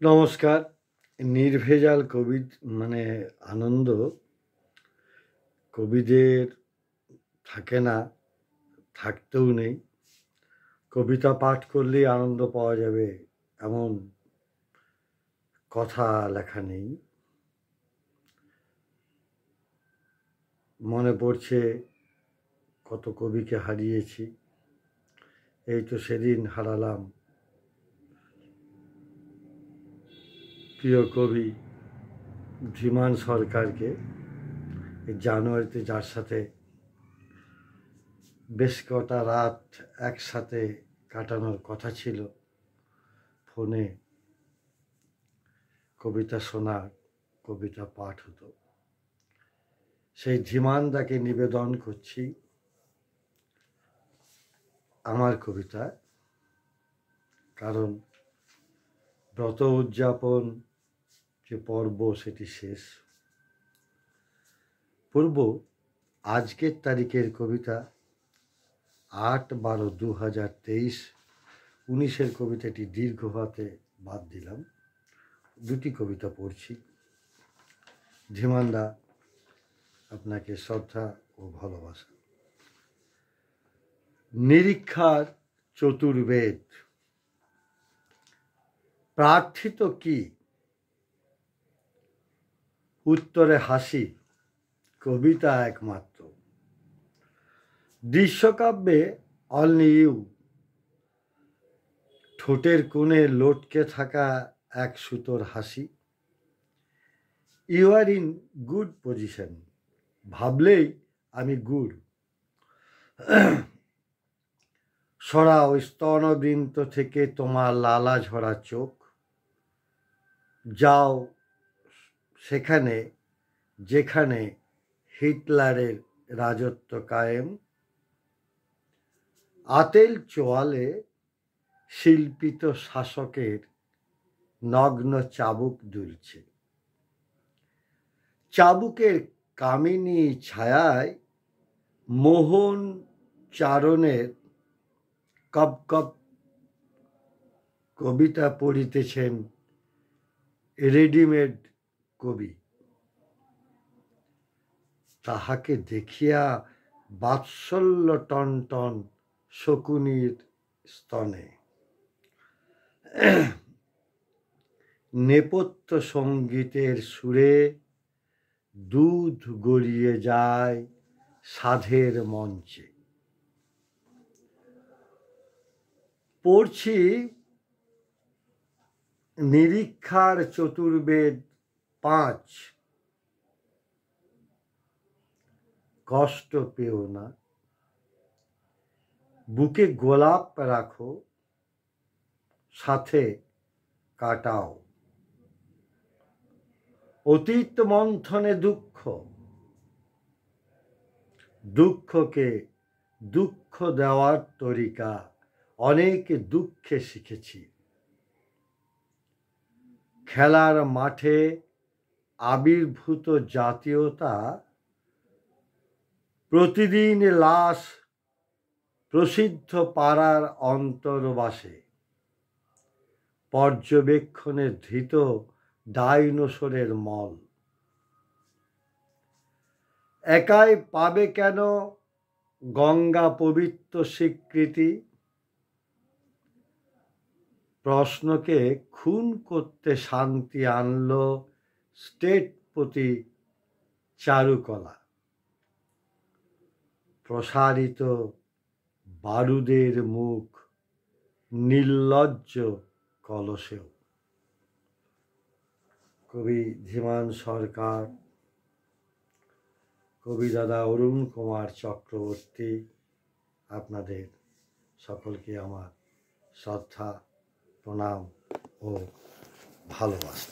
নমস্কার। নির্ভেজাল কবি মানে আনন্দ কবিদের থাকে না, থাকতেও নেই। কবিতা পাঠ করলেই আনন্দ পাওয়া যাবে এমন কথা লেখা নেই। মনে পড়ছে কত কবিকে হারিয়েছি। এই তো সেদিন হারালাম প্রিয় কবি ধীমান সরকারকে। জানুয়ারিতে যার সাথে বেশ কটা রাত একসাথে কাটানোর কথা ছিল, ফোনে কবিতা শোনা, কবিতা পাঠ হতো। সেই ধীমানদাকে নিবেদন করছি আমার কবিতা, কারণ ব্রত উদযাপন যে পর্ব সেটি শেষ। পূর্ব আজকের তারিখের কবিতা 8/12/2023, 19-এর কবিতাটি দীর্ঘ হাতে বাদ দিলাম। দুটি কবিতা পড়ছি। ধীমানদা, আপনাকে শ্রদ্ধা ও ভালোবাসা। নিরীক্ষার চতুর্বেদ। প্রার্থিত কি? উত্তরে হাসি, কবিতা একমাত্র। দৃশ্যকাব্যে অনলি ইউ, ঠোঁটের কোণে লটকে থাকা এক সুতোর হাসি। You are in good position, ভাবলেই আমি গুড়। সরাও স্তনবৃন্ত থেকে তোমার লালা ঝরা চোখ। যাও সেখানে যেখানে হিটলারের রাজত্ব কায়েম। আতেল চোয়ালে শিল্পিত শাসকের নগ্ন চাবুক দুলছে। চাবুকের কামিনী ছায়ায় মোহন চারণের কপ কপ কবিতা পড়িতেছেন রেডিমেড কবি। তাহাকে দেখিয়া বাৎসল্য টন টন শকুনির স্তনে। নেপথ্য সঙ্গীতের সুরে দুধ গড়িয়ে যায় সাধের মঞ্চে। পড়ছি নিরীক্ষার চতুর্বেদ 5। কষ্ট পেও না, বুকে গোলাপ রাখো, সাথে কাটাও। অতীত মন্থনে দুঃখ, দুঃখকে দুঃখ দেওয়ার তরিকা অনেক দুঃখে শিখেছি। খেলার মাঠে আবির্ভূত জাতীয়তা প্রতিদিন লাশ প্রসিদ্ধ পাড়ার অন্তর্বাসে। পর্যবেক্ষণে ধৃত ডাইনোসরের মল। একাই পাবে কেন গঙ্গা পবিত্র স্বীকৃতি? প্রশ্নকে খুন করতে শান্তি আনলো স্টেটপতি চারুকলা। প্রসারিত বারুদের মুখ নির্লজ্জ কলসেও। কবি ধীমান সরকার, কবি দাদা অরুণ কুমার চক্রবর্তী, আপনাদের সকলকে আমার শ্রদ্ধা, প্রণাম ও ভালোবাসা।